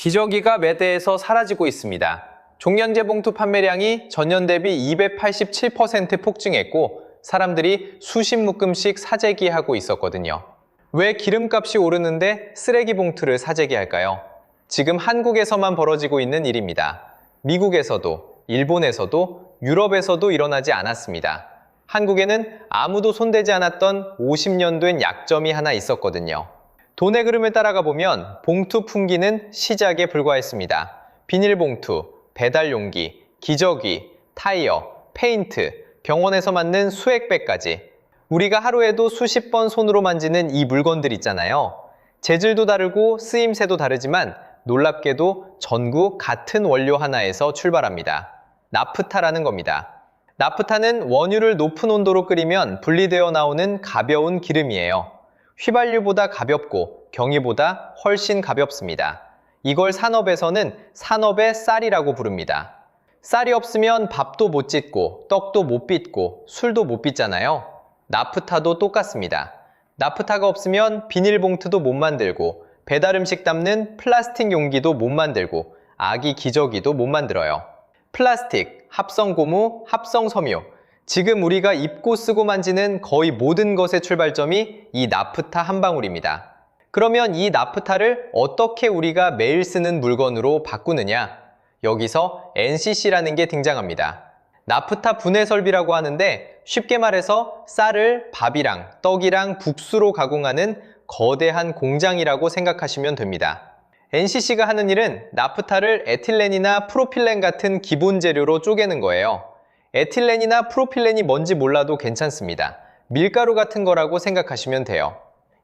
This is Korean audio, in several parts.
기저귀가 매대에서 사라지고 있습니다. 종량제 봉투 판매량이 전년 대비 287% 폭증했고 사람들이 수십 묶음씩 사재기하고 있었거든요. 왜 기름값이 오르는데 쓰레기 봉투를 사재기할까요? 지금 한국에서만 벌어지고 있는 일입니다. 미국에서도, 일본에서도, 유럽에서도 일어나지 않았습니다. 한국에는 아무도 손대지 않았던 50년 된 약점이 하나 있었거든요. 돈의 흐름을 따라가 보면 봉투 풍기는 시작에 불과했습니다. 비닐봉투, 배달용기, 기저귀, 타이어, 페인트, 병원에서 만든 수액백까지 우리가 하루에도 수십 번 손으로 만지는 이 물건들 있잖아요. 재질도 다르고 쓰임새도 다르지만 놀랍게도 전구 같은 원료 하나에서 출발합니다. 나프타라는 겁니다. 나프타는 원유를 높은 온도로 끓이면 분리되어 나오는 가벼운 기름이에요. 휘발유보다 가볍고 경유보다 훨씬 가볍습니다. 이걸 산업에서는 산업의 쌀이라고 부릅니다. 쌀이 없으면 밥도 못 짓고 떡도 못 빚고 술도 못 빚잖아요. 나프타도 똑같습니다. 나프타가 없으면 비닐봉투도 못 만들고 배달음식 담는 플라스틱 용기도 못 만들고 아기 기저귀도 못 만들어요. 플라스틱, 합성고무, 합성섬유, 지금 우리가 입고 쓰고 만지는 거의 모든 것의 출발점이 이 나프타 한 방울입니다. 그러면 이 나프타를 어떻게 우리가 매일 쓰는 물건으로 바꾸느냐? 여기서 NCC라는 게 등장합니다. 나프타 분해 설비라고 하는데 쉽게 말해서 쌀을 밥이랑 떡이랑 국수로 가공하는 거대한 공장이라고 생각하시면 됩니다. NCC가 하는 일은 나프타를 에틸렌이나 프로필렌 같은 기본 재료로 쪼개는 거예요. 에틸렌이나 프로필렌이 뭔지 몰라도 괜찮습니다. 밀가루 같은 거라고 생각하시면 돼요.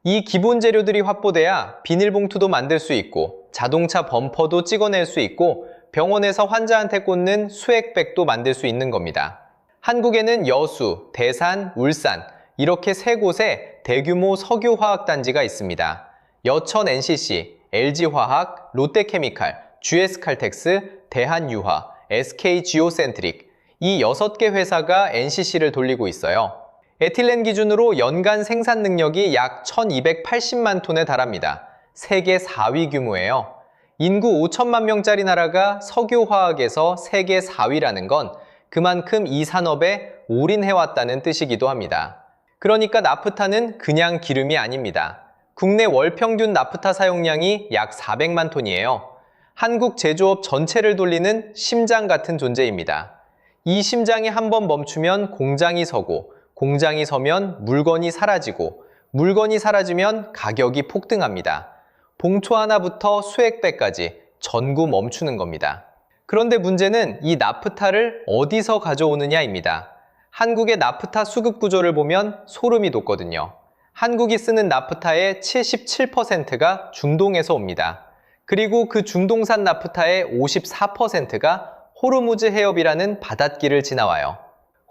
이 기본 재료들이 확보돼야 비닐봉투도 만들 수 있고 자동차 범퍼도 찍어낼 수 있고 병원에서 환자한테 꽂는 수액백도 만들 수 있는 겁니다. 한국에는 여수, 대산, 울산 이렇게 세 곳에 대규모 석유화학단지가 있습니다. 여천 NCC, LG화학, 롯데케미칼, GS칼텍스, 대한유화, SK지오센트릭 이 6개 회사가 NCC를 돌리고 있어요. 에틸렌 기준으로 연간 생산 능력이 약 1280만 톤에 달합니다. 세계 4위 규모예요. 인구 5천만 명짜리 나라가 석유화학에서 세계 4위라는 건 그만큼 이 산업에 올인해왔다는 뜻이기도 합니다. 그러니까 나프타는 그냥 기름이 아닙니다. 국내 월 평균 나프타 사용량이 약 400만 톤이에요. 한국 제조업 전체를 돌리는 심장 같은 존재입니다. 이 심장이 한번 멈추면 공장이 서고 공장이 서면 물건이 사라지고 물건이 사라지면 가격이 폭등합니다. 봉투 하나부터 수액백까지 전구 멈추는 겁니다. 그런데 문제는 이 나프타를 어디서 가져오느냐입니다. 한국의 나프타 수급 구조를 보면 소름이 돋거든요. 한국이 쓰는 나프타의 77%가 중동에서 옵니다. 그리고 그 중동산 나프타의 54%가 호르무즈 해협이라는 바닷길을 지나와요.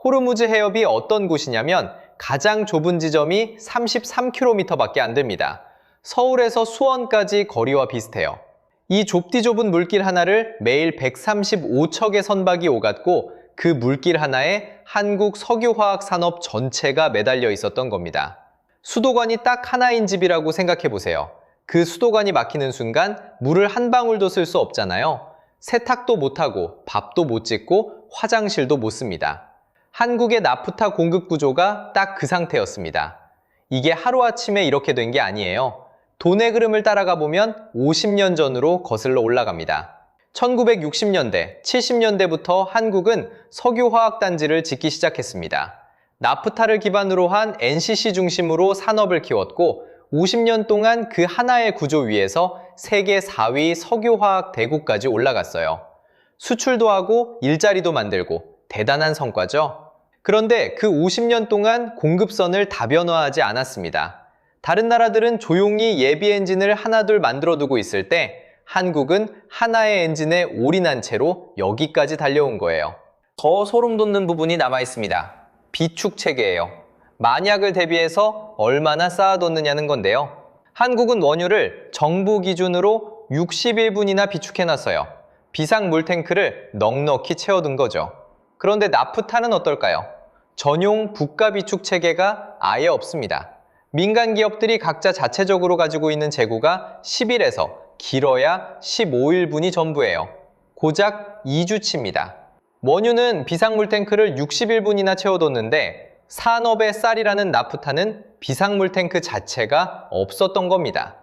호르무즈 해협이 어떤 곳이냐면 가장 좁은 지점이 33km밖에 안 됩니다. 서울에서 수원까지 거리와 비슷해요. 이 좁디 좁은 물길 하나를 매일 135척의 선박이 오갔고 그 물길 하나에 한국 석유화학 산업 전체가 매달려 있었던 겁니다. 수도관이 딱 하나인 집이라고 생각해 보세요. 그 수도관이 막히는 순간 물을 한 방울도 쓸 수 없잖아요. 세탁도 못하고 밥도 못 짓고 화장실도 못 씁니다. 한국의 나프타 공급 구조가 딱 그 상태였습니다. 이게 하루아침에 이렇게 된 게 아니에요. 돈의 흐름을 따라가 보면 50년 전으로 거슬러 올라갑니다. 1960년대, 70년대부터 한국은 석유화학단지를 짓기 시작했습니다. 나프타를 기반으로 한 NCC 중심으로 산업을 키웠고 50년 동안 그 하나의 구조 위에서 세계 4위 석유화학 대국까지 올라갔어요. 수출도 하고 일자리도 만들고 대단한 성과죠. 그런데 그 50년 동안 공급선을 다변화하지 않았습니다. 다른 나라들은 조용히 예비 엔진을 하나둘 만들어두고 있을 때 한국은 하나의 엔진에 올인한 채로 여기까지 달려온 거예요. 더 소름 돋는 부분이 남아 있습니다. 비축 체계예요. 만약을 대비해서 얼마나 쌓아뒀느냐는 건데요. 한국은 원유를 정부 기준으로 61분이나 비축해놨어요. 비상 물탱크를 넉넉히 채워둔 거죠. 그런데 나프타는 어떨까요? 전용 부가 비축 체계가 아예 없습니다. 민간 기업들이 각자 자체적으로 가지고 있는 재고가 10일에서 길어야 15일분이 전부예요. 고작 2주치입니다. 원유는 비상물 탱크를 60일분이나 채워뒀는데 산업의 쌀이라는 나프타는 비상물 탱크 자체가 없었던 겁니다.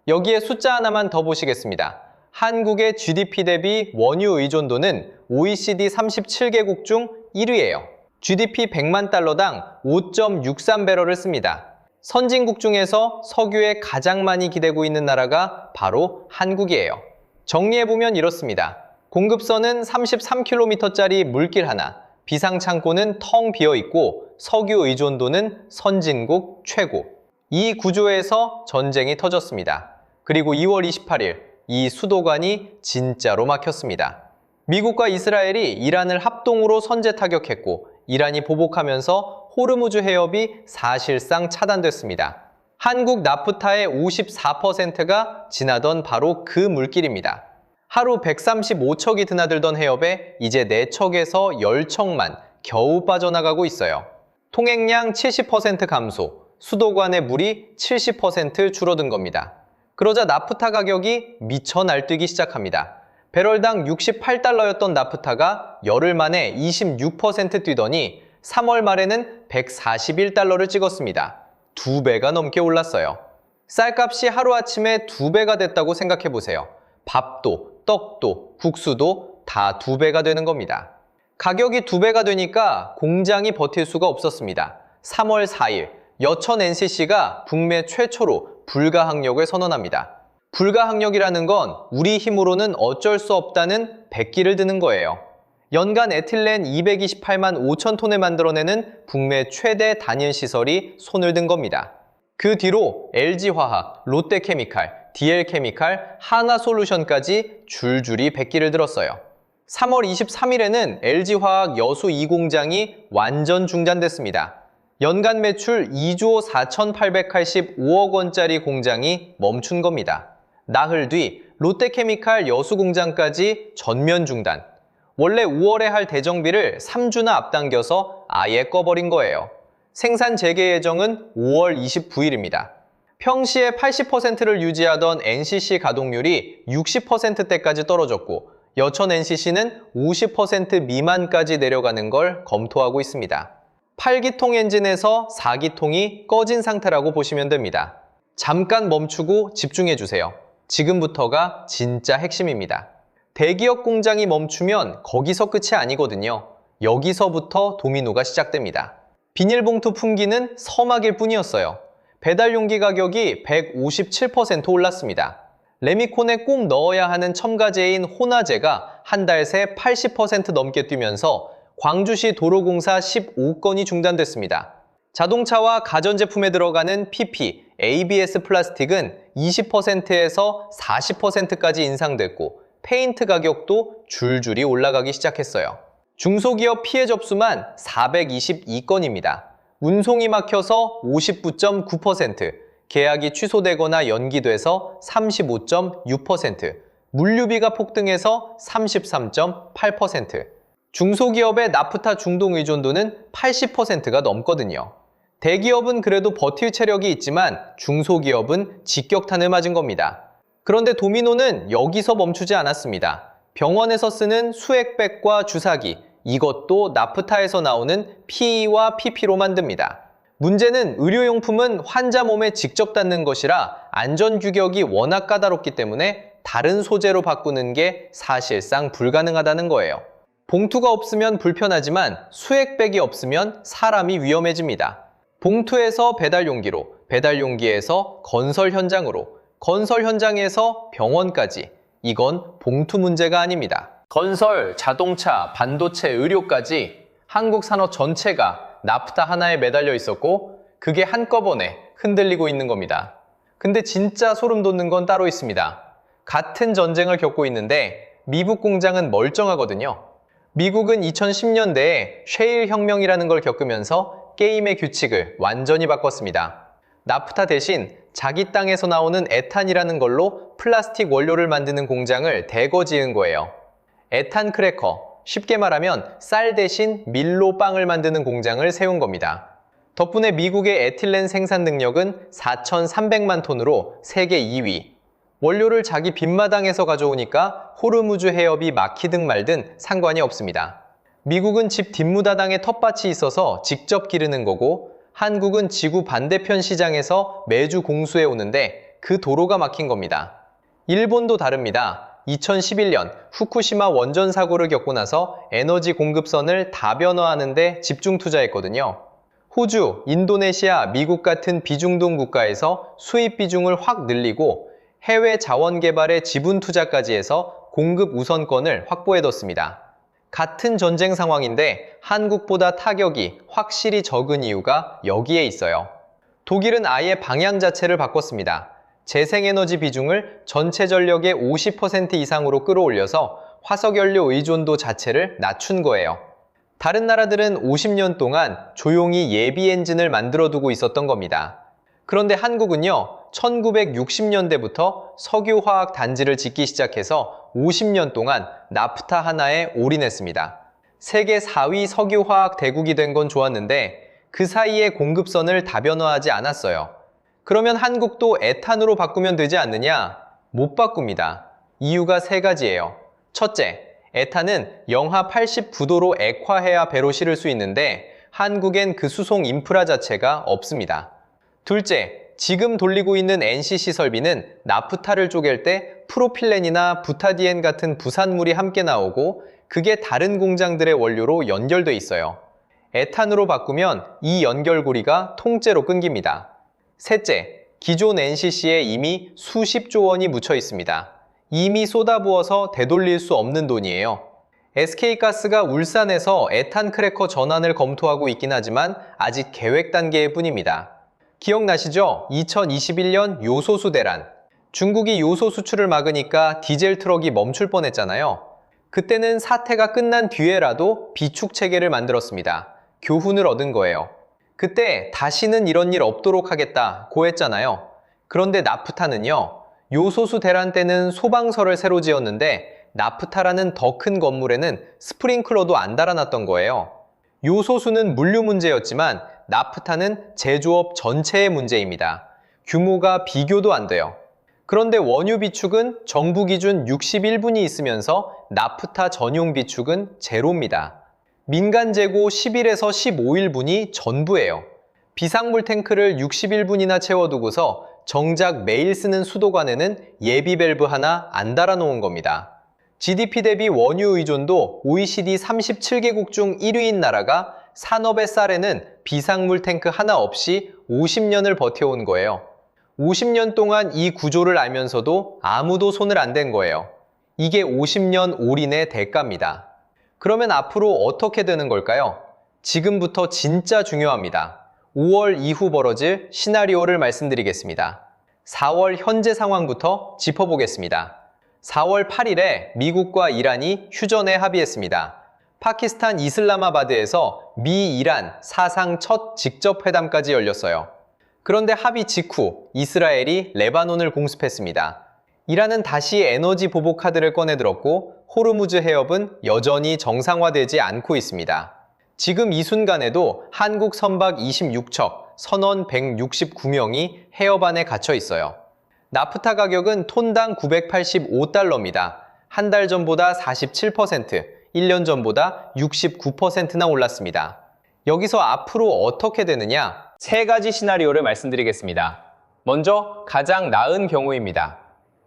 여기에 숫자 하나만 더 보시겠습니다. 한국의 GDP 대비 원유 의존도는 OECD 37개국 중 1위예요. GDP 100만 달러당 5.63배럴을 씁니다. 선진국 중에서 석유에 가장 많이 기대고 있는 나라가 바로 한국이에요. 정리해보면 이렇습니다. 공급선은 33km짜리 물길 하나, 비상창고는 텅 비어있고 석유 의존도는 선진국 최고. 이 구조에서 전쟁이 터졌습니다. 그리고 2월 28일 이 수도관이 진짜로 막혔습니다. 미국과 이스라엘이 이란을 합동으로 선제 타격했고 이란이 보복하면서 호르무즈 해협이 사실상 차단됐습니다. 한국 나프타의 54%가 지나던 바로 그 물길입니다. 하루 135척이 드나들던 해협에 이제 4척에서 10척만 겨우 빠져나가고 있어요. 통행량 70% 감소, 수도관의 물이 70% 줄어든 겁니다. 그러자 나프타 가격이 미쳐 날뛰기 시작합니다. 배럴당 68달러였던 나프타가 열흘 만에 26% 뛰더니 3월 말에는 141달러를 찍었습니다. 2배가 넘게 올랐어요. 쌀값이 하루아침에 2배가 됐다고 생각해보세요. 밥도, 떡도, 국수도 다 2배가 되는 겁니다. 가격이 2배가 되니까 공장이 버틸 수가 없었습니다. 3월 4일, 여천 NCC가 북미 최초로 불가항력을 선언합니다. 불가항력이라는 건 우리 힘으로는 어쩔 수 없다는 백기를 드는 거예요. 연간 에틸렌 228만 5천 톤을 만들어내는 북미 최대 단일 시설이 손을 든 겁니다. 그 뒤로 LG화학, 롯데케미칼, DL케미칼, 하나솔루션까지 줄줄이 백기를 들었어요. 3월 23일에는 LG화학 여수 2공장이 완전 중단됐습니다. 연간 매출 2조 4,885억 원짜리 공장이 멈춘 겁니다. 나흘 뒤 롯데케미칼 여수 공장까지 전면 중단. 원래 5월에 할 대정비를 3주나 앞당겨서 아예 꺼버린 거예요. 생산 재개 예정은 5월 29일입니다. 평시에 80%를 유지하던 NCC 가동률이 60%대까지 떨어졌고 여천 NCC는 50% 미만까지 내려가는 걸 검토하고 있습니다. 8기통 엔진에서 4기통이 꺼진 상태라고 보시면 됩니다. 잠깐 멈추고 집중해주세요. 지금부터가 진짜 핵심입니다. 대기업 공장이 멈추면 거기서 끝이 아니거든요. 여기서부터 도미노가 시작됩니다. 비닐봉투 품기는 서막일 뿐이었어요. 배달 용기 가격이 157% 올랐습니다. 레미콘에 꼭 넣어야 하는 첨가제인 혼화제가 한 달 새 80% 넘게 뛰면서 광주시 도로공사 15건이 중단됐습니다. 자동차와 가전제품에 들어가는 PP, ABS 플라스틱은 20%에서 40%까지 인상됐고 페인트 가격도 줄줄이 올라가기 시작했어요. 중소기업 피해 접수만 422건입니다. 운송이 막혀서 59.9%, 계약이 취소되거나 연기돼서 35.6%, 물류비가 폭등해서 33.8%, 중소기업의 나프타 중동 의존도는 80%가 넘거든요. 대기업은 그래도 버틸 체력이 있지만 중소기업은 직격탄을 맞은 겁니다. 그런데 도미노는 여기서 멈추지 않았습니다. 병원에서 쓰는 수액백과 주사기, 이것도 나프타에서 나오는 PE와 PP로 만듭니다. 문제는 의료용품은 환자 몸에 직접 닿는 것이라 안전규격이 워낙 까다롭기 때문에 다른 소재로 바꾸는 게 사실상 불가능하다는 거예요. 봉투가 없으면 불편하지만 수액백이 없으면 사람이 위험해집니다. 봉투에서 배달용기로, 배달용기에서 건설 현장으로, 건설 현장에서 병원까지. 이건 봉투 문제가 아닙니다. 건설, 자동차, 반도체, 의료까지 한국 산업 전체가 나프타 하나에 매달려 있었고 그게 한꺼번에 흔들리고 있는 겁니다. 근데 진짜 소름 돋는 건 따로 있습니다. 같은 전쟁을 겪고 있는데 미국 공장은 멀쩡하거든요. 미국은 2010년대에 셰일 혁명이라는 걸 겪으면서 게임의 규칙을 완전히 바꿨습니다. 나프타 대신 자기 땅에서 나오는 에탄이라는 걸로 플라스틱 원료를 만드는 공장을 대거 지은 거예요. 에탄 크래커, 쉽게 말하면 쌀 대신 밀로 빵을 만드는 공장을 세운 겁니다. 덕분에 미국의 에틸렌 생산 능력은 4,300만 톤으로 세계 2위. 원료를 자기 빈마당에서 가져오니까 호르무즈 해협이 막히든 말든 상관이 없습니다. 미국은 집 뒷무다당에 텃밭이 있어서 직접 기르는 거고, 한국은 지구 반대편 시장에서 매주 공수해 오는데 그 도로가 막힌 겁니다. 일본도 다릅니다. 2011년 후쿠시마 원전 사고를 겪고 나서 에너지 공급선을 다변화하는 데 집중 투자했거든요. 호주, 인도네시아, 미국 같은 비중동 국가에서 수입 비중을 확 늘리고 해외 자원 개발에 지분 투자까지 해서 공급 우선권을 확보해뒀습니다. 같은 전쟁 상황인데 한국보다 타격이 확실히 적은 이유가 여기에 있어요. 독일은 아예 방향 자체를 바꿨습니다. 재생에너지 비중을 전체 전력의 50% 이상으로 끌어올려서 화석연료 의존도 자체를 낮춘 거예요. 다른 나라들은 50년 동안 조용히 예비 엔진을 만들어두고 있었던 겁니다. 그런데 한국은요, 1960년대부터 석유화학 단지를 짓기 시작해서 50년 동안 나프타 하나에 올인했습니다. 세계 4위 석유화학 대국이 된 건 좋았는데 그 사이에 공급선을 다변화하지 않았어요. 그러면 한국도 에탄으로 바꾸면 되지 않느냐? 못 바꿉니다. 이유가 세 가지예요. 첫째, 에탄은 영하 89도로 액화해야 배로 실을 수 있는데 한국엔 그 수송 인프라 자체가 없습니다. 둘째, 지금 돌리고 있는 NCC 설비는 나프타를 쪼갤 때 프로필렌이나 부타디엔 같은 부산물이 함께 나오고 그게 다른 공장들의 원료로 연결돼 있어요. 에탄으로 바꾸면 이 연결고리가 통째로 끊깁니다. 셋째, 기존 NCC에 이미 수십조 원이 묻혀 있습니다. 이미 쏟아부어서 되돌릴 수 없는 돈이에요. SK가스가 울산에서 에탄 크래커 전환을 검토하고 있긴 하지만 아직 계획 단계일 뿐입니다. 기억나시죠? 2021년 요소수 대란. 중국이 요소 수출을 막으니까 디젤 트럭이 멈출 뻔했잖아요. 그때는 사태가 끝난 뒤에라도 비축 체계를 만들었습니다. 교훈을 얻은 거예요. 그때 다시는 이런 일 없도록 하겠다고 했잖아요. 그런데 나프타는요, 요소수 대란 때는 소방서를 새로 지었는데 나프타라는 더 큰 건물에는 스프링클러도 안 달아놨던 거예요. 요소수는 물류 문제였지만 나프타는 제조업 전체의 문제입니다. 규모가 비교도 안 돼요. 그런데 원유 비축은 정부 기준 61분이 있으면서 나프타 전용 비축은 제로입니다. 민간 재고 10일에서 15일분이 전부예요. 비상물 탱크를 61분이나 채워두고서 정작 매일 쓰는 수도관에는 예비 밸브 하나 안 달아놓은 겁니다. GDP 대비 원유 의존도 OECD 37개국 중 1위인 나라가 산업의 쌀에는 비상물 탱크 하나 없이 50년을 버텨온 거예요. 50년 동안 이 구조를 알면서도 아무도 손을 안 댄 거예요. 이게 50년 올인의 대가입니다. 그러면 앞으로 어떻게 되는 걸까요? 지금부터 진짜 중요합니다. 5월 이후 벌어질 시나리오를 말씀드리겠습니다. 4월 현재 상황부터 짚어보겠습니다. 4월 8일에 미국과 이란이 휴전에 합의했습니다. 파키스탄 이슬라마바드에서 미-이란 사상 첫 직접 회담까지 열렸어요. 그런데 합의 직후 이스라엘이 레바논을 공습했습니다. 이란은 다시 에너지 보복 카드를 꺼내들었고 호르무즈 해협은 여전히 정상화되지 않고 있습니다. 지금 이 순간에도 한국 선박 26척, 선원 169명이 해협 안에 갇혀 있어요. 나프타 가격은 톤당 985달러입니다. 한 달 전보다 47%, 1년 전보다 69%나 올랐습니다. 여기서 앞으로 어떻게 되느냐? 세 가지 시나리오를 말씀드리겠습니다. 먼저 가장 나은 경우입니다.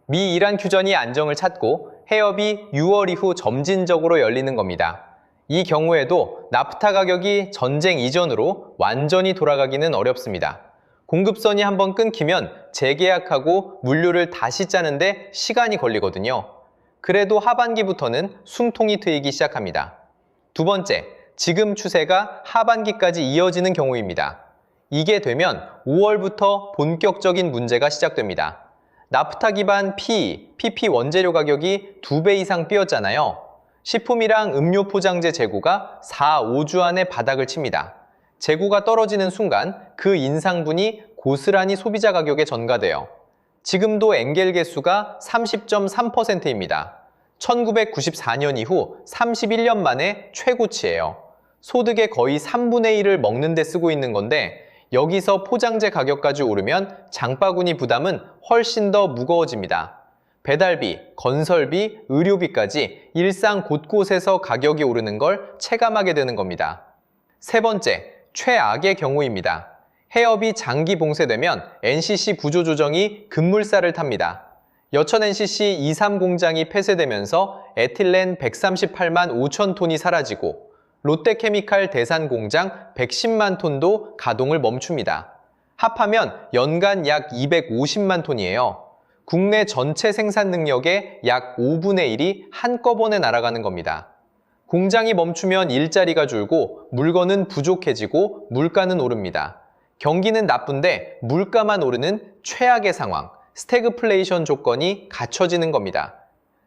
미-이란 휴전이 안정을 찾고 해협이 6월 이후 점진적으로 열리는 겁니다. 이 경우에도 나프타 가격이 전쟁 이전으로 완전히 돌아가기는 어렵습니다. 공급선이 한번 끊기면 재계약하고 물류를 다시 짜는데 시간이 걸리거든요. 그래도 하반기부터는 숨통이 트이기 시작합니다. 두 번째, 지금 추세가 하반기까지 이어지는 경우입니다. 이게 되면 5월부터 본격적인 문제가 시작됩니다. 나프타 기반 PE, PP 원재료 가격이 2배 이상 뛰었잖아요. 식품이랑 음료 포장재 재고가 4, 5주 안에 바닥을 칩니다. 재고가 떨어지는 순간 그 인상분이 고스란히 소비자 가격에 전가돼요. 지금도 엔겔 개수가 30.3%입니다. 1994년 이후 31년 만에 최고치예요. 소득의 거의 3분의 1을 먹는 데 쓰고 있는 건데 여기서 포장재 가격까지 오르면 장바구니 부담은 훨씬 더 무거워집니다. 배달비, 건설비, 의료비까지 일상 곳곳에서 가격이 오르는 걸 체감하게 되는 겁니다. 세 번째, 최악의 경우입니다. 해협이 장기 봉쇄되면 NCC 구조조정이 급물살을 탑니다. 여천 NCC 2, 3 공장이 폐쇄되면서 에틸렌 138만 5천 톤이 사라지고 롯데케미칼 대산 공장 110만 톤도 가동을 멈춥니다. 합하면 연간 약 250만 톤이에요. 국내 전체 생산 능력의 약 5분의 1이 한꺼번에 날아가는 겁니다. 공장이 멈추면 일자리가 줄고 물건은 부족해지고 물가는 오릅니다. 경기는 나쁜데 물가만 오르는 최악의 상황, 스태그플레이션 조건이 갖춰지는 겁니다.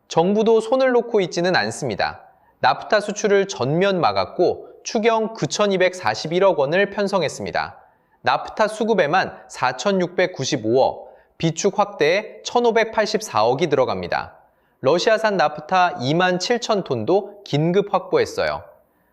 정부도 손을 놓고 있지는 않습니다. 나프타 수출을 전면 막았고 추경 9,241억 원을 편성했습니다. 나프타 수급에만 4,695억, 비축 확대에 1,584억이 들어갑니다. 러시아산 나프타 2만 7천 톤도 긴급 확보했어요.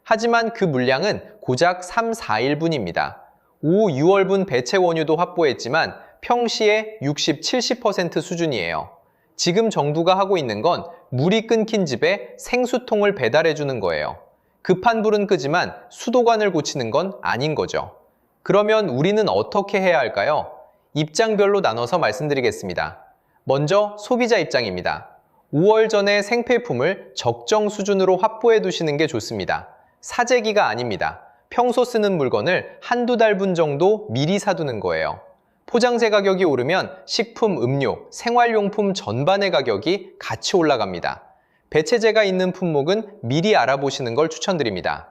하지만 그 물량은 고작 3, 4일분입니다. 5, 6월분 배채 원유도 확보했지만 평시에 60, 70% 수준이에요. 지금 정부가 하고 있는 건 물이 끊긴 집에 생수통을 배달해 주는 거예요. 급한 불은 끄지만 수도관을 고치는 건 아닌 거죠. 그러면 우리는 어떻게 해야 할까요? 입장별로 나눠서 말씀드리겠습니다. 먼저 소비자 입장입니다. 5월 전에 생필품을 적정 수준으로 확보해 두시는 게 좋습니다. 사재기가 아닙니다. 평소 쓰는 물건을 한두 달분 정도 미리 사두는 거예요. 포장재 가격이 오르면 식품, 음료, 생활용품 전반의 가격이 같이 올라갑니다. 배체재가 있는 품목은 미리 알아보시는 걸 추천드립니다.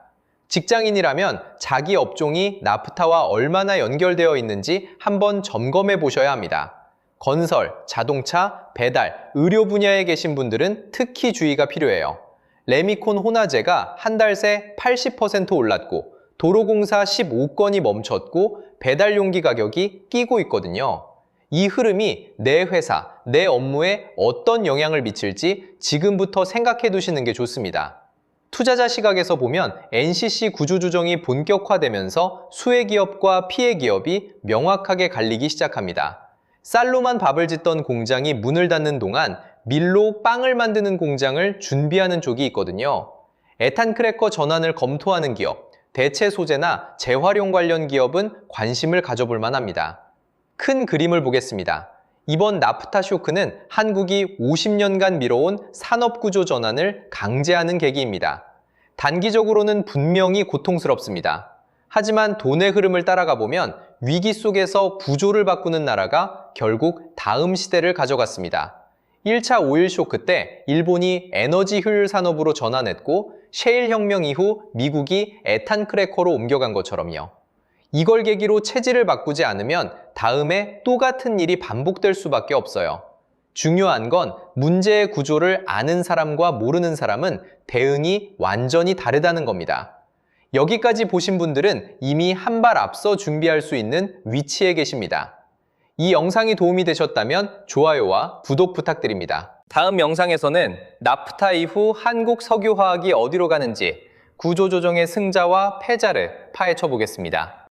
직장인이라면 자기 업종이 나프타와 얼마나 연결되어 있는지 한번 점검해 보셔야 합니다. 건설, 자동차, 배달, 의료 분야에 계신 분들은 특히 주의가 필요해요. 레미콘 혼화재가 한 달 새 80% 올랐고 도로공사 15건이 멈췄고 배달 용기 가격이 끼고 있거든요. 이 흐름이 내 회사, 내 업무에 어떤 영향을 미칠지 지금부터 생각해 두시는 게 좋습니다. 투자자 시각에서 보면 NCC 구조조정이 본격화되면서 수혜기업과 피해기업이 명확하게 갈리기 시작합니다. 쌀로만 밥을 짓던 공장이 문을 닫는 동안 밀로 빵을 만드는 공장을 준비하는 쪽이 있거든요. 에탄크래커 전환을 검토하는 기업, 대체 소재나 재활용 관련 기업은 관심을 가져볼 만합니다. 큰 그림을 보겠습니다. 이번 나프타 쇼크는 한국이 50년간 미뤄온 산업구조 전환을 강제하는 계기입니다. 단기적으로는 분명히 고통스럽습니다. 하지만 돈의 흐름을 따라가 보면 위기 속에서 구조를 바꾸는 나라가 결국 다음 시대를 가져갔습니다. 1차 오일 쇼크 때 일본이 에너지 효율 산업으로 전환했고 셰일 혁명 이후 미국이 에탄 크래커로 옮겨간 것처럼요. 이걸 계기로 체질을 바꾸지 않으면 다음에 또 같은 일이 반복될 수밖에 없어요. 중요한 건 문제의 구조를 아는 사람과 모르는 사람은 대응이 완전히 다르다는 겁니다. 여기까지 보신 분들은 이미 한 발 앞서 준비할 수 있는 위치에 계십니다. 이 영상이 도움이 되셨다면 좋아요와 구독 부탁드립니다. 다음 영상에서는 나프타 이후 한국 석유화학이 어디로 가는지 구조조정의 승자와 패자를 파헤쳐 보겠습니다.